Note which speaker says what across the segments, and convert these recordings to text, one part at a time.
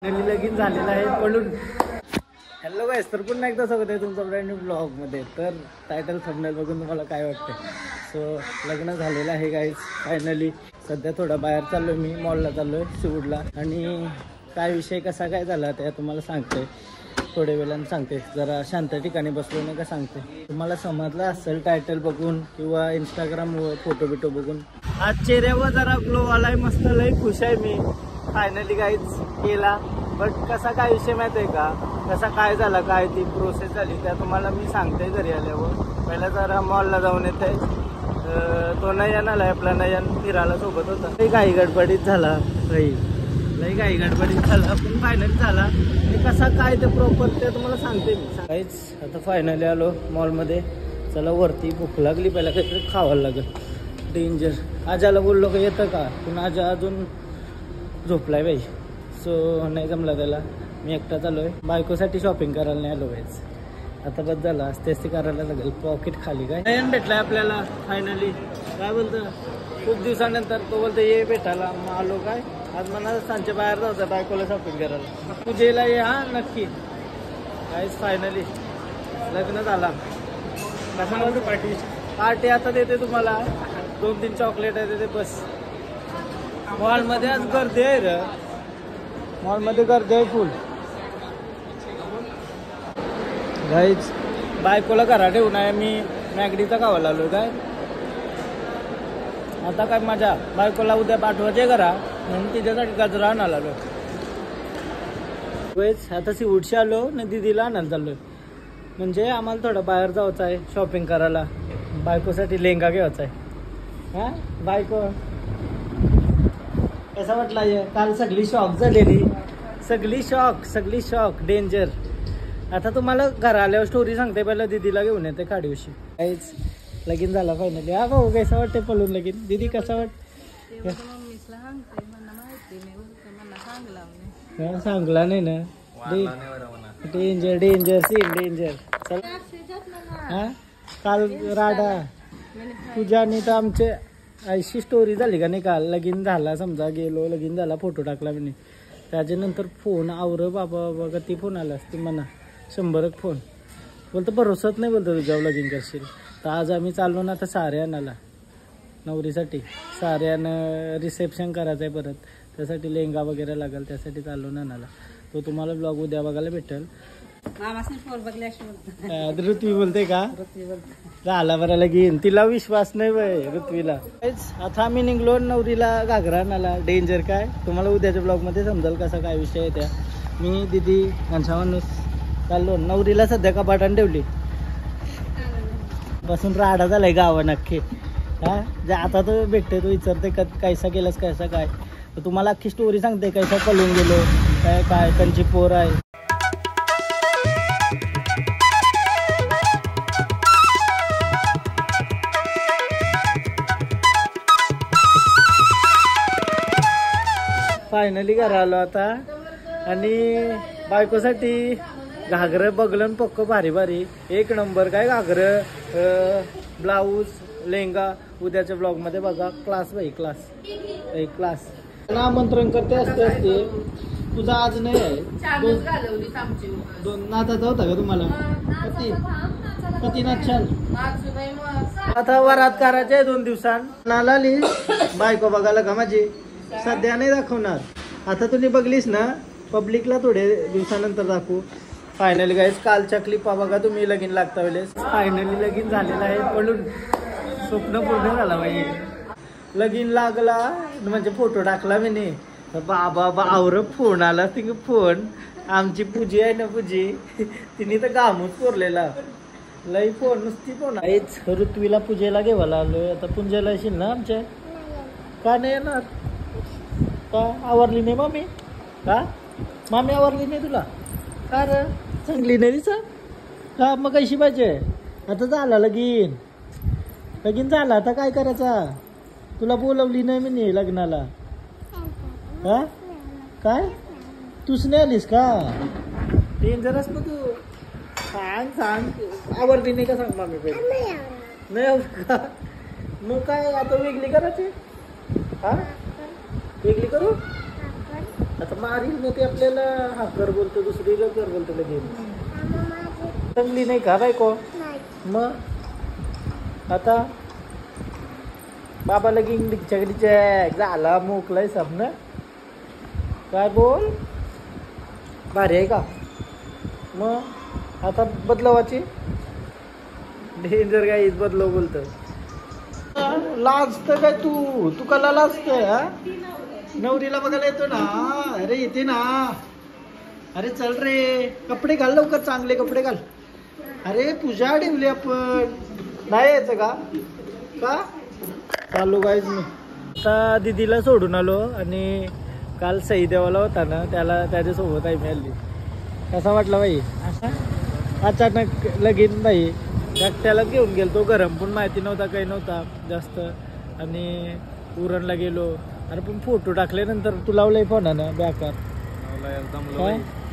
Speaker 1: लगीन झालेलं आहे पळून. हॅलो गाईस, तर पुन्हा एकदा स्वागत आहे तुमचं ब्रँड न्यू ब्लॉगमध्ये. तर टायटल थंबनेल बघून तुम्हाला काय वाटतं? सो लग्न झालेलं आहे गाईस फायनली. सध्या थोडा बाहेर चाललो, मी मॉलला चाललो आहे शिवूडला. आणि काय विषय कसा काय झाला ते तुम्हाला सांगते, थोड्या वेळानं सांगते. जरा शांत ठिकाणी बसलो नाही का सांगते. तुम्हाला समजलं असेल टायटल बघून किंवा इंस्टाग्रामवर फोटो बिटो बघून. आज चेहऱ्यावर जरा ग्लो आलाय, मस्त लय खुश आहे मी. फायनली गाईज केला. बट कसा काय विषय माहिती आहे का, कसा काय झाला, काय ती प्रोसेस झाली त्या तुम्हाला मी सांगते घरी आल्यावर. पहिला जरा मॉलला जाऊन येते. तो नयन आलाय आपला, नयन फिरायला सोबत होता. लई काही गडबडीत झाला, लई काही गडबडीत झाला, पण फायनली झाला. आणि कसा काय ते प्रॉपर ते तुम्हाला सांगते मी. काहीच आता फायनली आलो मॉलमध्ये. चला वरती भूक लागली, पहिला काहीतरी खावायला लागेल. डेंजर. आजाला बोललो का येतं का, पण आजा अजून झोपलाय बाई. सो नाही जमला त्याला. मी एकटा चालू आहे. बायकोसाठी शॉपिंग करायला नाही आलो बाईच. आता बस झाला, असते करायला लागेल. पॉकेट खाली काय नयन भेटलाय आपल्याला फायनली. काय बोलतं, खूप दिवसानंतर तो बोलतो ये भेटायला. मग आलो काय, आज मला सांच्या बाहेर जायचं बायकोला शॉपिंग करायला. पूजेला ये हा नक्की. काहीच फायनली लग्न झाला. कसा पार्टी पार्टी आता देते तुम्हाला. 2-3 चॉकलेट आहे देते बस. मॉलमध्ये आज गर्दी आहे रे, मॉलमध्ये गर्दी आहे फुल. गाईच बायकोला घरा ठेवून आहे मी मॅगडीचा खावायला आलोय. काय आता काय माझ्या बायकोला उद्या पाठवायचे घरा, म्हणून तिच्यासाठी गजरा आणायला आलोय. आता शिवूडशी आलो ना, दिदीला आणायला चाललोय. म्हणजे आम्हाला थोडं बाहेर जायचं आहे शॉपिंग करायला. बायकोसाठी लेहंगा घ्यायचा आहे. हा बायको कसा वाटला? काल सगळी शॉक झालेली, सगळी शॉक डेंजर. आता तुम्हाला घरा आल्यावर स्टोरी सांगते. पहिला दिदीला घेऊन येते खाडीवशी. काहीच लगीन झाला फायनली. हा भाऊ कसा वाटते पळून लगीन? दिदी कसा वाटत? सांगला नाही ना. Danger danger scene danger. चल हा काल राडा तुझ्याने तर आमचे अशी स्टोरी झाली का नाही. काल लगीन झाला समजा, गेलो लगीन झाला, फोटो टाकला म्हणे. त्याच्यानंतर फोन आवर बाबा बघा ती फोन आला असते म्हणा 100 फोन. बोलतो भरोसाच नाही, बोलतो तुझ्यावर लगीन करशील. तर आज आम्ही चाललो ना आता साऱ्यानाला नवरीसाठी. साऱ्यानं रिसेप्शन करायचं आहे परत, त्यासाठी लेहंगा वगैरे लागेल, त्यासाठी चाललो ना नाला. तो तुम्हाला ब्लॉग उद्या बघायला भेटेल. ऋत्वी बोलते का झाला बरं लगीन? तिला विश्वास नाही बाय ऋत्वीला. आता आम्ही निघलो नवरीला घागरा नाला. डेंजर काय तुम्हाला उद्याच्या ब्लॉग मध्ये समजेल कसा काय विषय आहे. त्या मी दिदी घनशा माणूस चाललो. नवरीला सध्या कपाटान ठेवली बसून राडा झालाय गावा नक्की. हा जे आता तो भेटते, तो विचारते कैसा केलास कैसा काय. तर तुम्हाला अख्खी स्टोरी सांगते कैसा पळून गेलो काय काय त्यांची पोर आहे. फायनली घरा आलो आता. आणि बायकोसाठी घागरं बघलं पक्क भारी भारी एक नंबर. काय घागरं, ब्लाऊज, लेहंगा दोघांच्या ब्लॉग मध्ये बघा. क्लास बाई क्लास, एक क्लास. आमंत्रण करते असते. तुझा आज नाही आहे. दोन नाचाचा होता का तुम्हाला? कती नाचाल आता वरात करायचे 2 दिवसांत. नाला आली बायको बघायला का माझी. सध्या नाही दाखवणार. आता तुम्ही बघलीस ना, पब्लिकला थोडे दिवसानंतर दाखवू. फायनली गाईज कालच्या क्लिपा बघा तुम्ही. लगीन लागता वेळेस फायनली लगीन झालेलं आहे पळून. स्वप्न पूर्ण झाला बाई. लगीन लागला म्हणजे फोटो टाकला मी नाही. बाबा आवर फोन आला. तिने फोन आमची पूजी आहे ना, पूजी तिने तर गामूच कोरलेला लई फोन, नुसती फोन. हेच ऋत्वीला पूजेला घेवायला आलोय. आता पूजेला येशील ना आमच्या? का नाही येणार? का आवरली नाही मामी? का मामी आवरली नाही तुला? का र चांगली नाही दिसा का? मग कशी पाहिजे? आता झाला लगीन, लगीन झाला. आता काय करायचा? तुला बोलवली नाही मी लग्नाला. हा काय तूच नाही आलीस का? डेंजरस ना तू. सांग आवडली नाही का सांग मामी पहिले. नाही का? मग काय आता वेगळी करायची? हा वेगळी करू? आता मारील ना ते आपल्याला. हा कर बोलतो, दुसरीला कर बोलतो लगेच. चांगली नाही का बायको? मग आता बाबा लगीन डिचॅक झाला, मोकलाय सामना. काय बोल, भारी आहे का? मग आता बदलावाची डेंजर काय बदलव बोलतं. लाजतं काय तू? तू कला लाजतंय? हा, नवरीला बघायला येतो ना. अरे येते ना. अरे चल रे, कपडे घाल लवकर, चांगले कपडे घाल. अरे पूजा ठेवली आपण, नाही यायचं का? का चालू काहीच मी आता दिदीला सोडून आलो आणि काल सई देवाला होता ना, त्याला त्याच्यासोबत आहे मी आली. कसा वाटला बाई? अचानक लगीन बाई, त्याला घेऊन गेलो तो. गरम पण माहिती नव्हता, काही नव्हता जास्त. आणि उरणला गेलो. अरे पण फोटो टाकल्यानंतर तू लावलाय फोनानं बेकार.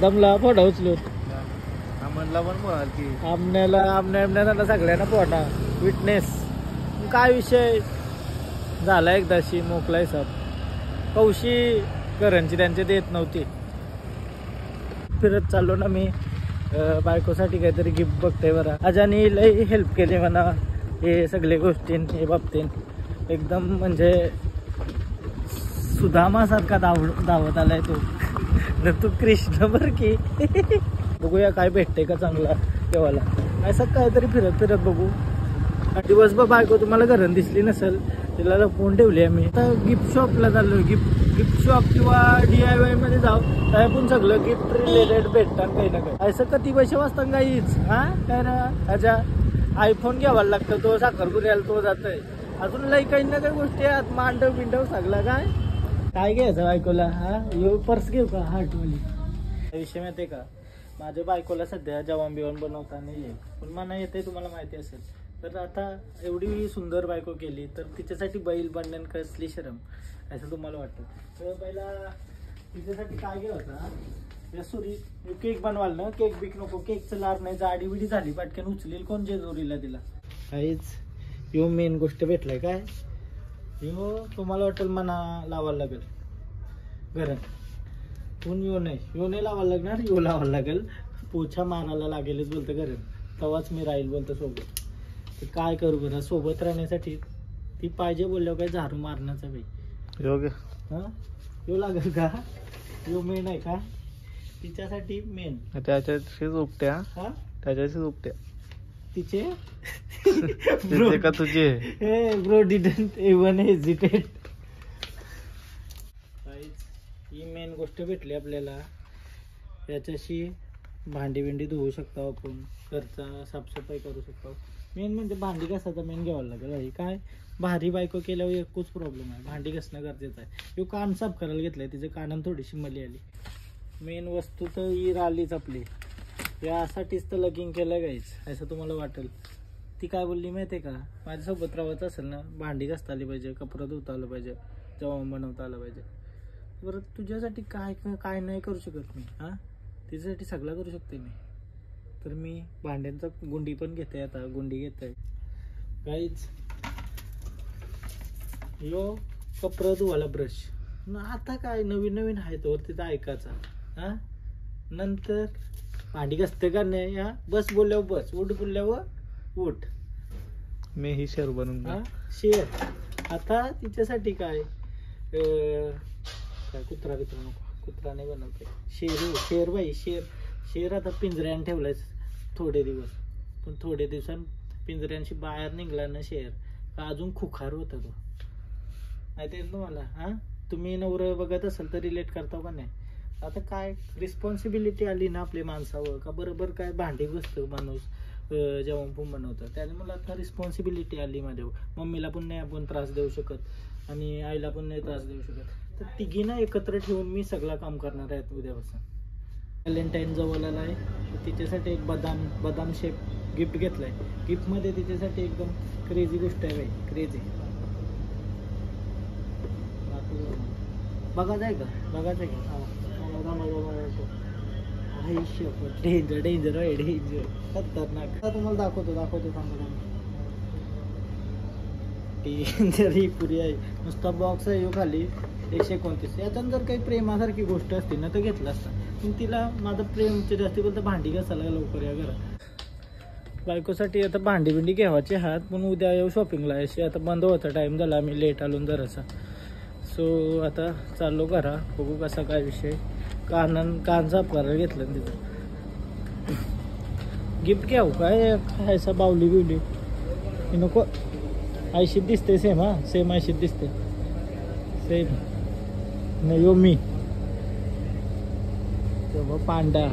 Speaker 1: दमला फोटा उचलून. आमण्याला सगळ्यांना फोटा विटनेस. काय विषय झाला एकदाशी, मोकलाय सब. कौशी घरांची त्यांच्या देत नव्हती. फिरत चाललो ना मी, बायकोसाठी काहीतरी गिफ्ट बघते बरं. आजानी लई हेल्प केली म्हणा हे सगळे गोष्टी हे बाबतीत. एकदम म्हणजे सुदामासारखा धावत आलाय तो. न तू कृष्ण बर की. बघूया काय भेटते का चांगला देवाला. असं काहीतरी फिरत फिरत बघू. दिवसभर बायको तुम्हाला घरून दिसली नसेल, तिला लपवून ठेवली आम्ही. आता गिफ्ट शॉपला चाललो. गिफ्ट शॉप किंवा DIY मध्ये जाऊ, काय पण सगळं गिफ्ट रिलेटेड भेटतात काही ना काही. असं किती पैसे वाचतात काहीच. हा काय ना, त्याच्या आयफोन घ्यावा लागतं, तो साखरपुऱ्याला तो जातोय. अजून लई काही ना काही गोष्टी आहेत, मांडव बिंडव सगळं. काय घ्यायचं बायकोला? हा यो पर्स घेऊ का हार्टवाली? विषय माहिती आहे का, माझ्या बायकोला सध्या जेवण बिवण बनवता नाही येईल, पण मला येते, तुम्हाला माहिती असेल. तर आता एवढी सुंदर बायको केली तर तिच्यासाठी बैल बनण्यान कसली शरम, असं तुम्हाला वाटतं? तर पहिला तिच्यासाठी काय केलं होता, सुरी केक बनवाल ना, केक बिक नको, केकचं लार नाही, जाडी बिडी झाली पटकन उचलेल कोण जेजुरीला तिला. काहीच यो मेन गोष्ट भेटलाय काय, यो तुम्हाला वाटेल मना लावायला लागेल घरात. पण यो नाही लावायला लागणार, यो लावायला लागेल, पोछा मारायला लागेलच बोलतं घरात, तेव्हाच मी राहील बोलतं सोबत. तर काय करू बरं, सोबत राहण्यासाठी ती पाहिजे बोलल्यावर काय झाडू मारण्याचा बाई योग्य. हा यो लागेल का, यो मेन आहे का तिच्यासाठी मेन.
Speaker 2: त्याच्याशीच उपट्या,
Speaker 1: हा
Speaker 2: त्याच्याशीच उपट्या
Speaker 1: तिचे
Speaker 2: तिचे का तुझे.
Speaker 1: Bro didn't even hesitate. He main गोष्ट भेटली आपल्याला, याच्याशी भांडी बिंडी धुवू शकतो आपण, घरचा साफसफाई करू शकतो. मेन म्हणजे भांडी घासायचा मेन घ्यावं लागेल भाई. काय भारी बायको केल्यावर एकच प्रॉब्लेम आहे, भांडी घासणं गरजेचं आहे. यो कान साफ करायला घेतलाय, तिचे कानान थोडीशी मली आली. मेन वस्तू तर ही राहिलीच आपली, यासाठीच तर लगीन केलं गाईच, असं तुम्हाला वाटेल. ती काय बोलली माहिती आहे का, माझ्यासोबत राहायचं असेल ना, भांडी घासता आली पाहिजे, कपडा धुता आलं पाहिजे, जेवण बनवता आलं पाहिजे. बरं तुझ्यासाठी काय नाही करू शकत मी, हां तिच्यासाठी सगळं करू शकते मी. तर मी भांड्यांचा गुंडी पण घेते, आता गुंडी घेते काहीच. यो कपडा धुवायला ब्रश, आता काय नवीन नवीन आहे तो तिथं ऐकायचा. हा नंतर भांडी घासते का नाही, हा बस बोलल्यावर बस, उठ बोलल्यावर उठ.
Speaker 2: मी ही शेर बनवून,
Speaker 1: हा शेर. आता तिच्यासाठी काय काय कुत्रा नको, कुत्रा नाही बनवते, शेर बाई शेर आता पिंजऱ्याने ठेवलाय थोडे दिवस, पण थोडे दिवसांनी पिंजऱ्यांशी बाहेर निघला ना शेर का अजून खुखार होता तो, माहिती आहे तुम्हाला. हा तुम्ही नवरं बघत असाल तर रिलेट करता का नाही. आता काय रिस्पॉन्सिबिलिटी आली ना आपल्या माणसावर, का बरोबर काय भांडी बसतो माणूस, जेवण पण बनवतं, त्याने मला आता रिस्पॉन्सिबिलिटी आली माझ्यावर. मम्मीला पण नाही आपण त्रास देऊ शकत आणि आईला पण नाही त्रास देऊ शकत. तर तिघींना एकत्र ठेवून मी सगळं काम करणार आहे उद्यापासून. व्हॅलेंटाईन जवळ आला आहे, तर तिच्यासाठी एक बदाम शेप गिफ्ट घेतलाय. गिफ्टमध्ये तिच्यासाठी एकदम क्रेझी गोष्ट आहे बाई, क्रेझी. बघायचं आहे का डेंजर डेंजर आहे, डेंजर खतरनाक. तुम्हाला दाखवतो सांगा. डेंजर ही पुरी आहे, नुसता बॉक्स आहे यो खाली, 129. याच्यात जर काही प्रेमासारखी गोष्ट असती ना तर घेतलं असतं, पण तिला माझं प्रेमचे जास्ती बोलतं भांडी घासायला लवकर या घरात. बायकोसाठी आता भांडी बिंडी घ्यावायची हात, पण उद्या येऊ शॉपिंगला. अशी आता बंद होता, टाईम झाला, आम्ही लेट आलो जरासा. सो आता चाललो घरा, बघू कसा काय विषय. कान साफ करायला घेतलं तिथं. गिफ्ट घ्यावं काय खायचा, बावली बिवली नको. आयशीत दिसते सेम, हा सेम आयशीत दिसते सेम. नाही मी तेव्हा पांडा